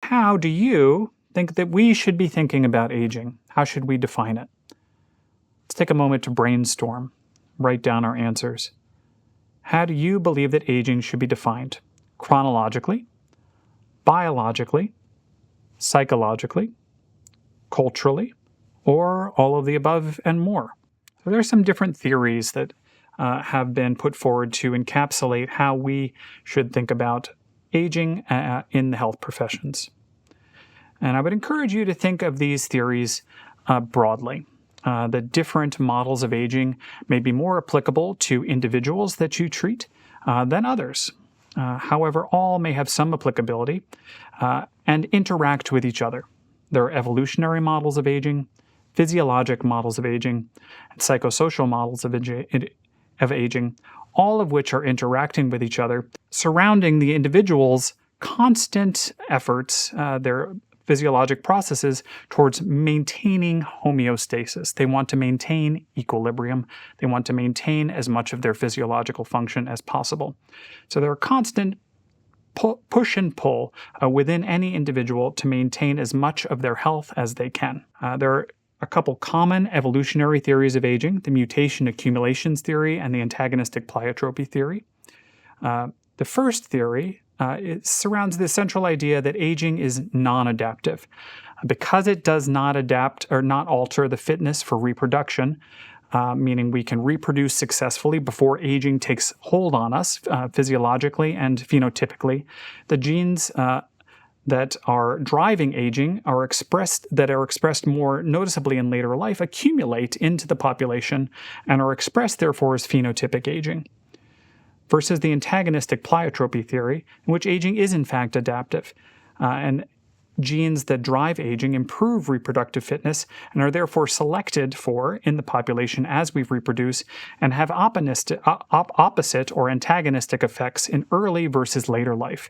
How do you think that we should be thinking about aging? How should we define it? Let's take a moment to brainstorm, write down our answers. How do you believe that aging should be defined? Chronologically, biologically, psychologically, culturally, or all of the above and more? So there are some different theories that have been put forward to encapsulate how we should think about aging in the health professions. And I would encourage you to think of these theories broadly. The different models of aging may be more applicable to individuals that you treat than others. However, all may have some applicability and interact with each other. There are evolutionary models of aging, physiologic models of aging, and psychosocial models of aging, all of which are interacting with each other, surrounding the individual's constant efforts, their physiologic processes towards maintaining homeostasis. They want to maintain equilibrium. They want to maintain as much of their physiological function as possible. So there are constant push and pull within any individual to maintain as much of their health as they can. There are a couple common evolutionary theories of aging, the mutation accumulations theory and the antagonistic pleiotropy theory. The first theory it surrounds the central idea that aging is non-adaptive. Because it does not adapt or not alter the fitness for reproduction, meaning we can reproduce successfully before aging takes hold on us physiologically and phenotypically, the genes that are driving aging are expressed more noticeably in later life accumulate into the population and are expressed therefore as phenotypic aging. Versus the antagonistic pleiotropy theory, in which aging is in fact adaptive, and genes that drive aging improve reproductive fitness and are therefore selected for in the population as we reproduce and have opposite or antagonistic effects in early versus later life.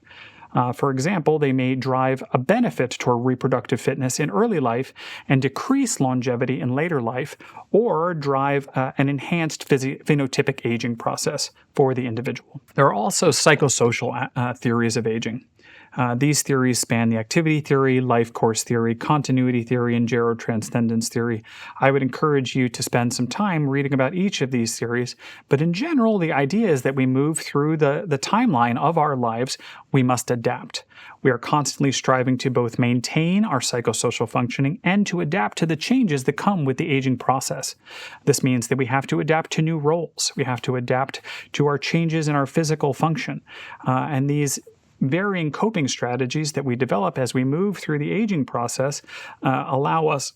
For example, they may drive a benefit toward reproductive fitness in early life and decrease longevity in later life, or drive an enhanced phenotypic aging process for the individual. There are also psychosocial theories of aging. These theories span the activity theory, life course theory, continuity theory, and gerotranscendence theory. I would encourage you to spend some time reading about each of these theories, but in general, the idea is that we move through the timeline of our lives, we must adapt. We are constantly striving to both maintain our psychosocial functioning and to adapt to the changes that come with the aging process. This means that we have to adapt to new roles. We have to adapt to our changes in our physical function. And these varying coping strategies that we develop as we move through the aging process allow us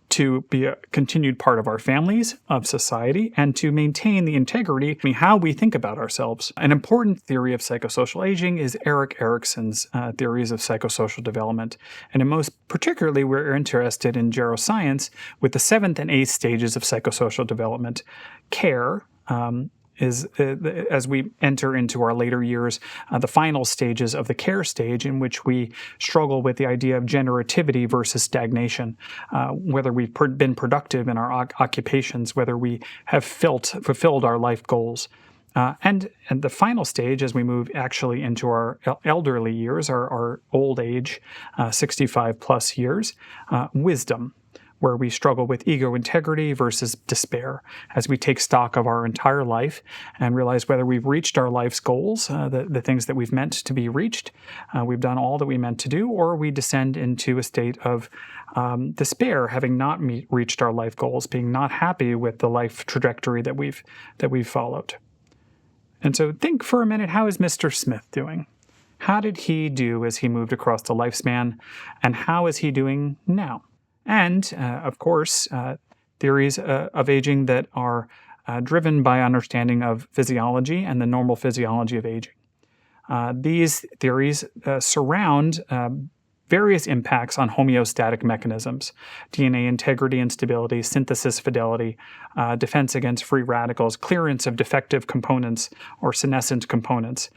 to be a continued part of our families, of society, and to maintain the integrity in how we think about ourselves. An important theory of psychosocial aging is Erik Erikson's theories of psychosocial development. And most particularly, we're interested in geroscience with the 7th and 8th stages of psychosocial development. Care is, as we enter into our later years, the final stages of the care stage in which we struggle with the idea of generativity versus stagnation, whether we've been productive in our occupations, whether we have fulfilled our life goals. And the final stage, as we move actually into our elderly years, our old age, 65 plus years, wisdom, where we struggle with ego integrity versus despair as we take stock of our entire life and realize whether we've reached our life's goals, the things that we've meant to be reached, we've done all that we meant to do, or we descend into a state of despair, having not reached our life goals, being not happy with the life trajectory that we've followed. And so think for a minute, how is Mr. Smith doing? How did he do as he moved across the lifespan, and how is he doing now? And, of course, theories of aging that are driven by understanding of physiology and the normal physiology of aging. These theories surround various impacts on homeostatic mechanisms: DNA integrity and stability, synthesis fidelity, defense against free radicals, clearance of defective components or senescent components,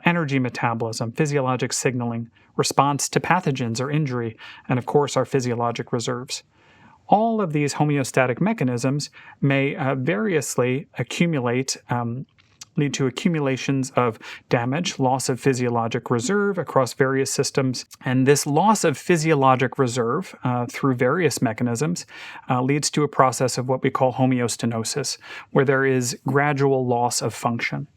energy metabolism, physiologic signaling, response to pathogens or injury, and of course our physiologic reserves. All of these homeostatic mechanisms may variously accumulate lead to accumulations of damage, loss of physiologic reserve across various systems. And this loss of physiologic reserve through various mechanisms leads to a process of what we call homeostasis, where there is gradual loss of function.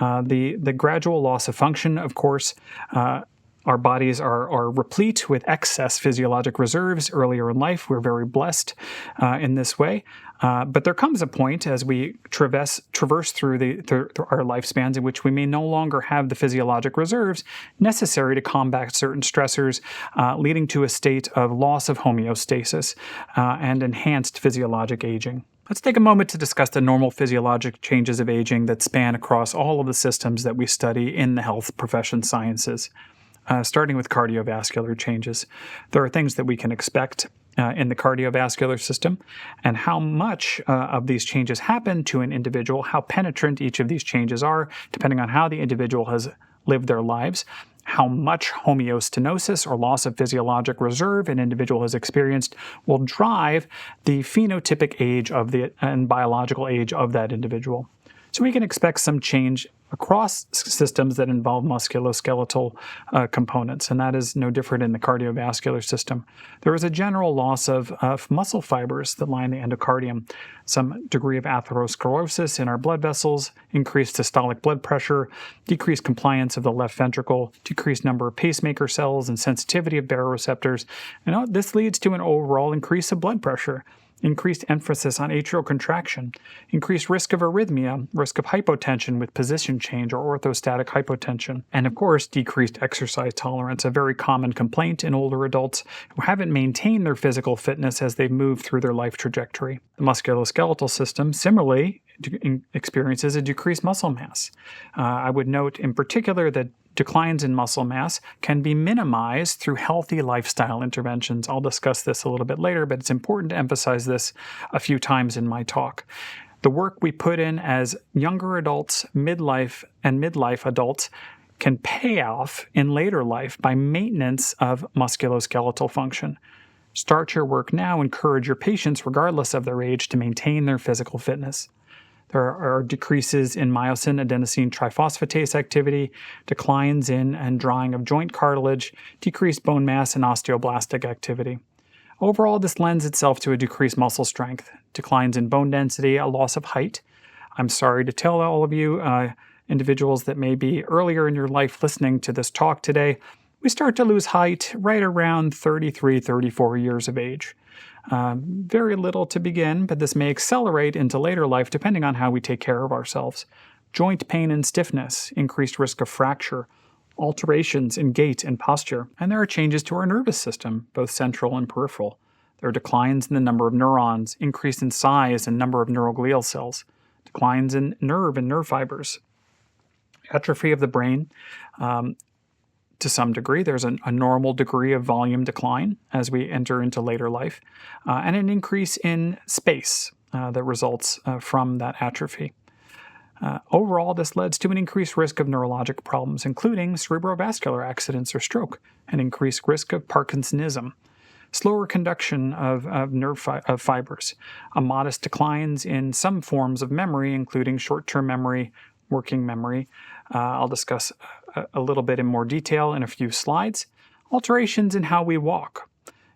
The gradual loss of function, of course, our bodies are replete with excess physiologic reserves earlier in life. We're very blessed in this way. But there comes a point as we traverse through our lifespans in which we may no longer have the physiologic reserves necessary to combat certain stressors, leading to a state of loss of homeostasis and enhanced physiologic aging. Let's take a moment to discuss the normal physiologic changes of aging that span across all of the systems that we study in the health profession sciences. Starting with cardiovascular changes. There are things that we can expect in the cardiovascular system, and how much of these changes happen to an individual, how penetrant each of these changes are, depending on how the individual has lived their lives, how much homeostasis or loss of physiologic reserve an individual has experienced will drive the phenotypic age and biological age of that individual. So we can expect some change across systems that involve musculoskeletal components, and that is no different in the cardiovascular system. There is a general loss of muscle fibers that line the endocardium, some degree of atherosclerosis in our blood vessels, increased systolic blood pressure, decreased compliance of the left ventricle, decreased number of pacemaker cells, and sensitivity of baroreceptors. And this leads to an overall increase of blood pressure, increased emphasis on atrial contraction, increased risk of arrhythmia, risk of hypotension with position change or orthostatic hypotension, and of course, decreased exercise tolerance, a very common complaint in older adults who haven't maintained their physical fitness as they move through their life trajectory. The musculoskeletal system, similarly, experiences a decreased muscle mass. I would note in particular that declines in muscle mass can be minimized through healthy lifestyle interventions. I'll discuss this a little bit later, but it's important to emphasize this a few times in my talk. The work we put in as younger adults, midlife adults can pay off in later life by maintenance of musculoskeletal function. Start your work now. Encourage your patients, regardless of their age, to maintain their physical fitness. There are decreases in myosin adenosine triphosphatase activity, declines in and drying of joint cartilage, decreased bone mass, and osteoblastic activity. Overall, this lends itself to a decreased muscle strength, declines in bone density, a loss of height. I'm sorry to tell all of you, individuals that may be earlier in your life listening to this talk today, we start to lose height right around 33, 34 years of age. Very little to begin, but this may accelerate into later life depending on how we take care of ourselves. Joint pain and stiffness, increased risk of fracture, alterations in gait and posture, and there are changes to our nervous system, both central and peripheral. There are declines in the number of neurons, increase in size and number of neuroglial cells, declines in nerve and nerve fibers, atrophy of the brain. To some degree, there's a normal degree of volume decline as we enter into later life, and an increase in space that results from that atrophy. Overall, this leads to an increased risk of neurologic problems, including cerebrovascular accidents or stroke, an increased risk of Parkinsonism, slower conduction of nerve fibers, a modest declines in some forms of memory, including short-term memory, working memory. I'll discuss a little bit in more detail in a few slides. Alterations in how we walk,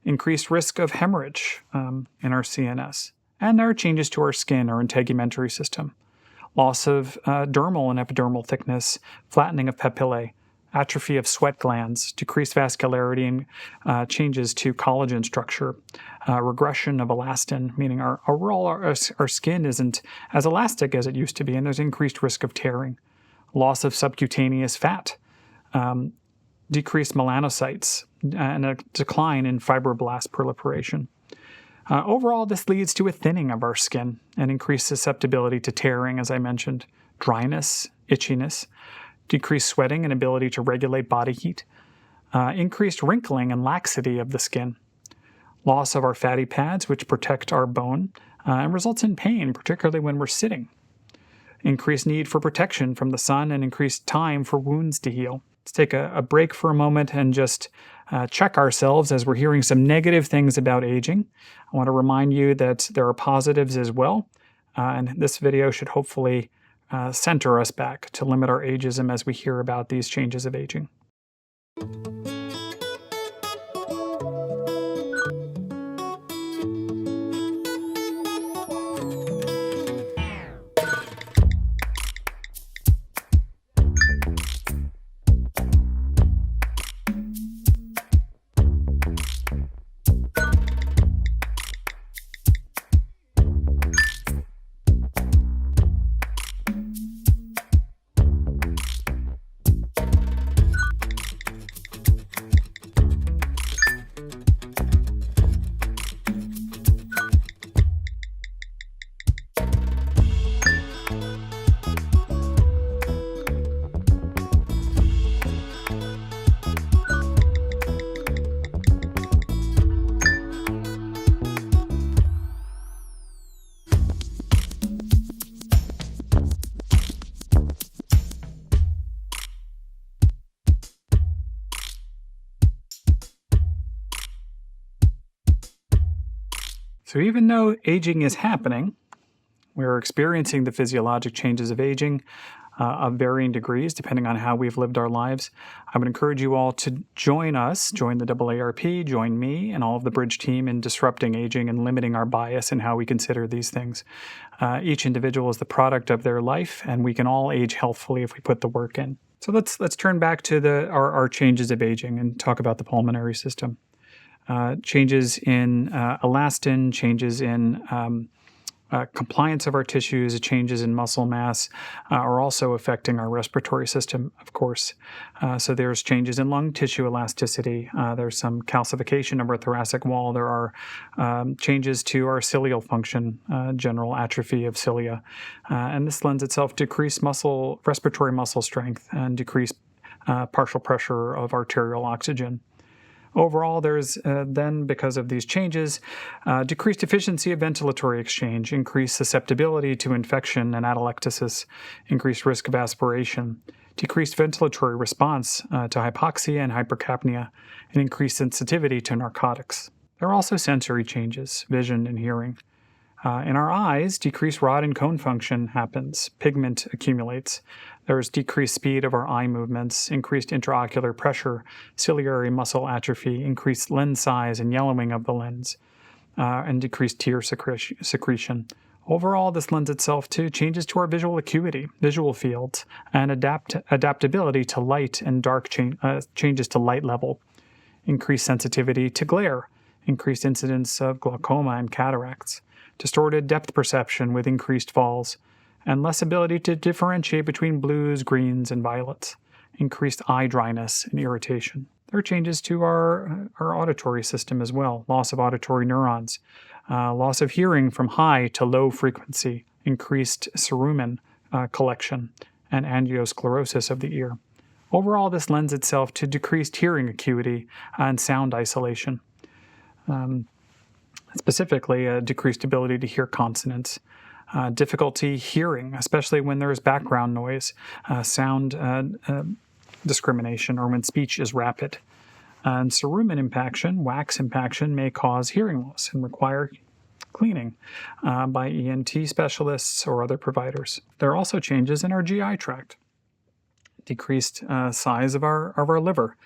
increased risk of hemorrhage in our CNS, and there are changes to our skin or integumentary system, loss of dermal and epidermal thickness, flattening of papillae, atrophy of sweat glands, decreased vascularity and changes to collagen structure, regression of elastin, meaning our skin isn't as elastic as it used to be, and there's increased risk of tearing, loss of subcutaneous fat, decreased melanocytes, and a decline in fibroblast proliferation. Overall, this leads to a thinning of our skin and increased susceptibility to tearing, as I mentioned, dryness, itchiness, decreased sweating and ability to regulate body heat, increased wrinkling and laxity of the skin, loss of our fatty pads, which protect our bone, and results in pain, particularly when we're sitting, increased need for protection from the sun, and increased time for wounds to heal. Let's take a break for a moment and just check ourselves as we're hearing some negative things about aging. I want to remind you that there are positives as well, and this video should hopefully center us back, to limit our ageism as we hear about these changes of aging. So even though aging is happening, we're experiencing the physiologic changes of aging of varying degrees depending on how we've lived our lives. I would encourage you all to join us, join the AARP, join me and all of the Bridge team in disrupting aging and limiting our bias in how we consider these things. Each individual is the product of their life, and we can all age healthfully if we put the work in. So let's turn back to our changes of aging and talk about the pulmonary system. Changes in elastin, changes in compliance of our tissues, changes in muscle mass are also affecting our respiratory system, of course. So there's changes in lung tissue elasticity. There's some calcification of our thoracic wall. There are changes to our cilial function, general atrophy of cilia. And this lends itself to decreased respiratory muscle strength and decreased partial pressure of arterial oxygen. Overall, there's then, because of these changes, decreased efficiency of ventilatory exchange, increased susceptibility to infection and atelectasis, increased risk of aspiration, decreased ventilatory response to hypoxia and hypercapnia, and increased sensitivity to narcotics. There are also sensory changes, vision and hearing. In our eyes, decreased rod and cone function happens, pigment accumulates. There's decreased speed of our eye movements, increased intraocular pressure, ciliary muscle atrophy, increased lens size and yellowing of the lens, and decreased tear secretion. Overall, this lends itself to changes to our visual acuity, visual fields, and adaptability to light and dark changes to light level, increased sensitivity to glare, increased incidence of glaucoma and cataracts, distorted depth perception with increased falls, and less ability to differentiate between blues, greens, and violets, increased eye dryness and irritation. There are changes to our auditory system as well, loss of auditory neurons, loss of hearing from high to low frequency, increased cerumen collection, and angiosclerosis of the ear. Overall, this lends itself to decreased hearing acuity and sound isolation. Specifically, a decreased ability to hear consonants, difficulty hearing, especially when there is background noise, sound discrimination, or when speech is rapid. And cerumen impaction, wax impaction, may cause hearing loss and require cleaning by ENT specialists or other providers. There are also changes in our GI tract, decreased size of our liver,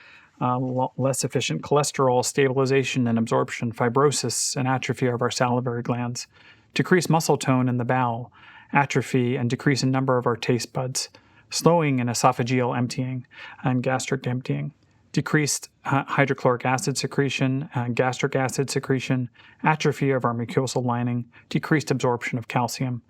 less efficient cholesterol stabilization and absorption, fibrosis and atrophy of our salivary glands, decreased muscle tone in the bowel, atrophy and decrease in number of our taste buds, slowing in esophageal emptying and gastric emptying, decreased hydrochloric acid secretion, gastric acid secretion, atrophy of our mucosal lining, decreased absorption of calcium.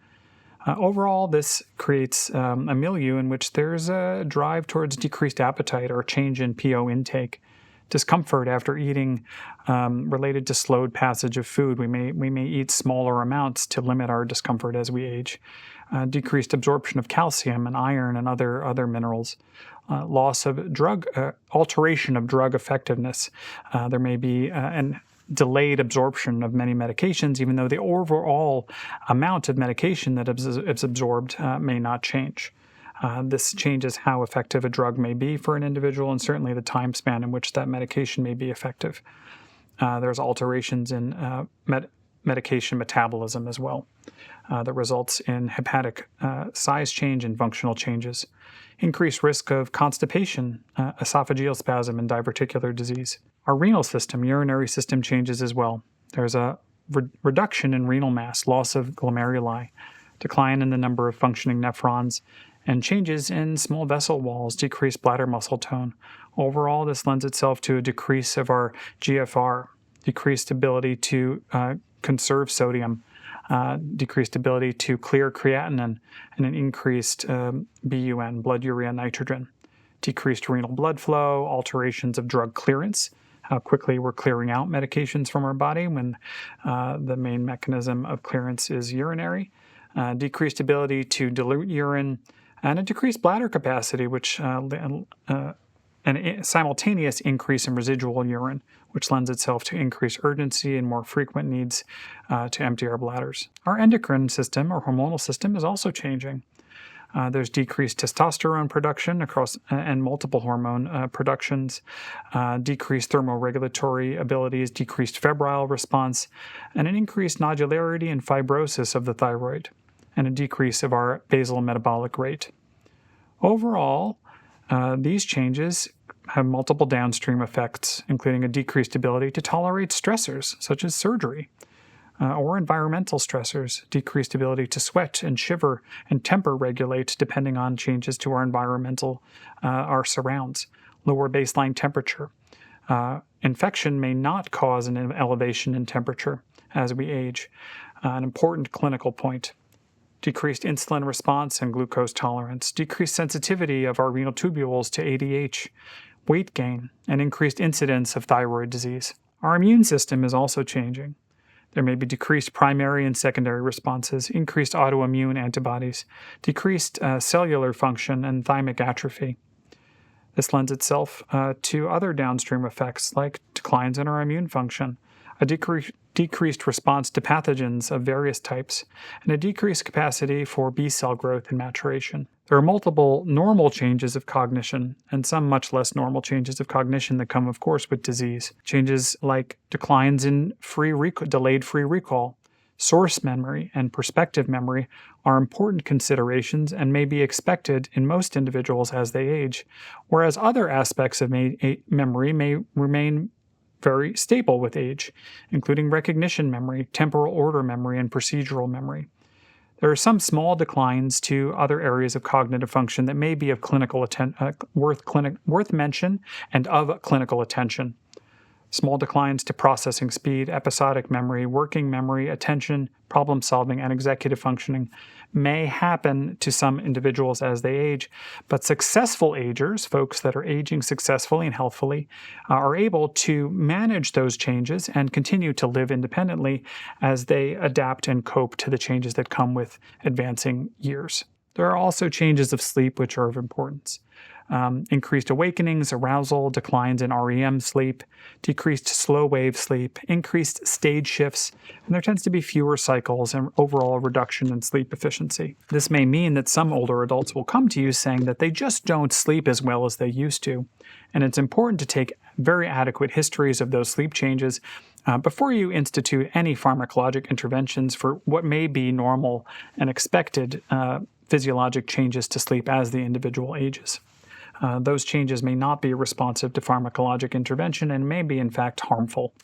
Overall, this creates a milieu in which there's a drive towards decreased appetite or change in PO intake, discomfort after eating related to slowed passage of food. We may eat smaller amounts to limit our discomfort as we age. Decreased absorption of calcium and iron and other minerals. Loss of alteration of drug effectiveness. There may be an delayed absorption of many medications, even though the overall amount of medication that is absorbed may not change. This changes how effective a drug may be for an individual, and certainly the time span in which that medication may be effective. There's alterations in medication metabolism as well. That results in hepatic size change and functional changes. Increased risk of constipation, esophageal spasm, and diverticular disease. Our renal system, urinary system changes as well. There's a reduction in renal mass, loss of glomeruli, decline in the number of functioning nephrons, and changes in small vessel walls, decreased bladder muscle tone. Overall, this lends itself to a decrease of our GFR, decreased ability to conserve sodium, decreased ability to clear creatinine, and an increased BUN, blood urea nitrogen. Decreased renal blood flow, alterations of drug clearance, how quickly we're clearing out medications from our body when the main mechanism of clearance is urinary. Decreased ability to dilute urine, and a decreased bladder capacity, which and a simultaneous increase in residual urine, which lends itself to increased urgency and more frequent needs to empty our bladders. Our endocrine system, or hormonal system, is also changing. There's decreased testosterone production across and multiple hormone productions, decreased thermoregulatory abilities, decreased febrile response, and an increased nodularity and fibrosis of the thyroid, and a decrease of our basal metabolic rate. Overall, these changes have multiple downstream effects, including a decreased ability to tolerate stressors such as surgery, or environmental stressors, decreased ability to sweat and shiver and temper regulate depending on changes to our environmental, our surrounds, lower baseline temperature. Infection may not cause an elevation in temperature as we age, an important clinical point. Decreased insulin response and glucose tolerance, decreased sensitivity of our renal tubules to ADH, weight gain, and increased incidence of thyroid disease. Our immune system is also changing. There may be decreased primary and secondary responses, increased autoimmune antibodies, decreased cellular function, and thymic atrophy. This lends itself to other downstream effects like declines in our immune function, a decreased response to pathogens of various types, and a decreased capacity for B cell growth and maturation. There are multiple normal changes of cognition and some much less normal changes of cognition that come, of course, with disease. Changes like declines in delayed free recall, source memory, and perspective memory are important considerations and may be expected in most individuals as they age, whereas other aspects of memory may remain very stable with age, including recognition memory, temporal order memory, and procedural memory. There are some small declines to other areas of cognitive function that may be of worth mention and of clinical attention. Small declines to processing speed, episodic memory, working memory, attention, problem solving, and executive functioning may happen to some individuals as they age, but successful agers, folks that are aging successfully and healthfully, are able to manage those changes and continue to live independently as they adapt and cope to the changes that come with advancing years. There are also changes of sleep which are of importance. Increased awakenings, arousal, declines in REM sleep, decreased slow wave sleep, increased stage shifts, and there tends to be fewer cycles and overall reduction in sleep efficiency. This may mean that some older adults will come to you saying that they just don't sleep as well as they used to, and it's important to take very adequate histories of those sleep changes before you institute any pharmacologic interventions for what may be normal and expected physiologic changes to sleep as the individual ages. Those changes may not be responsive to pharmacologic intervention and may be, in fact, harmful.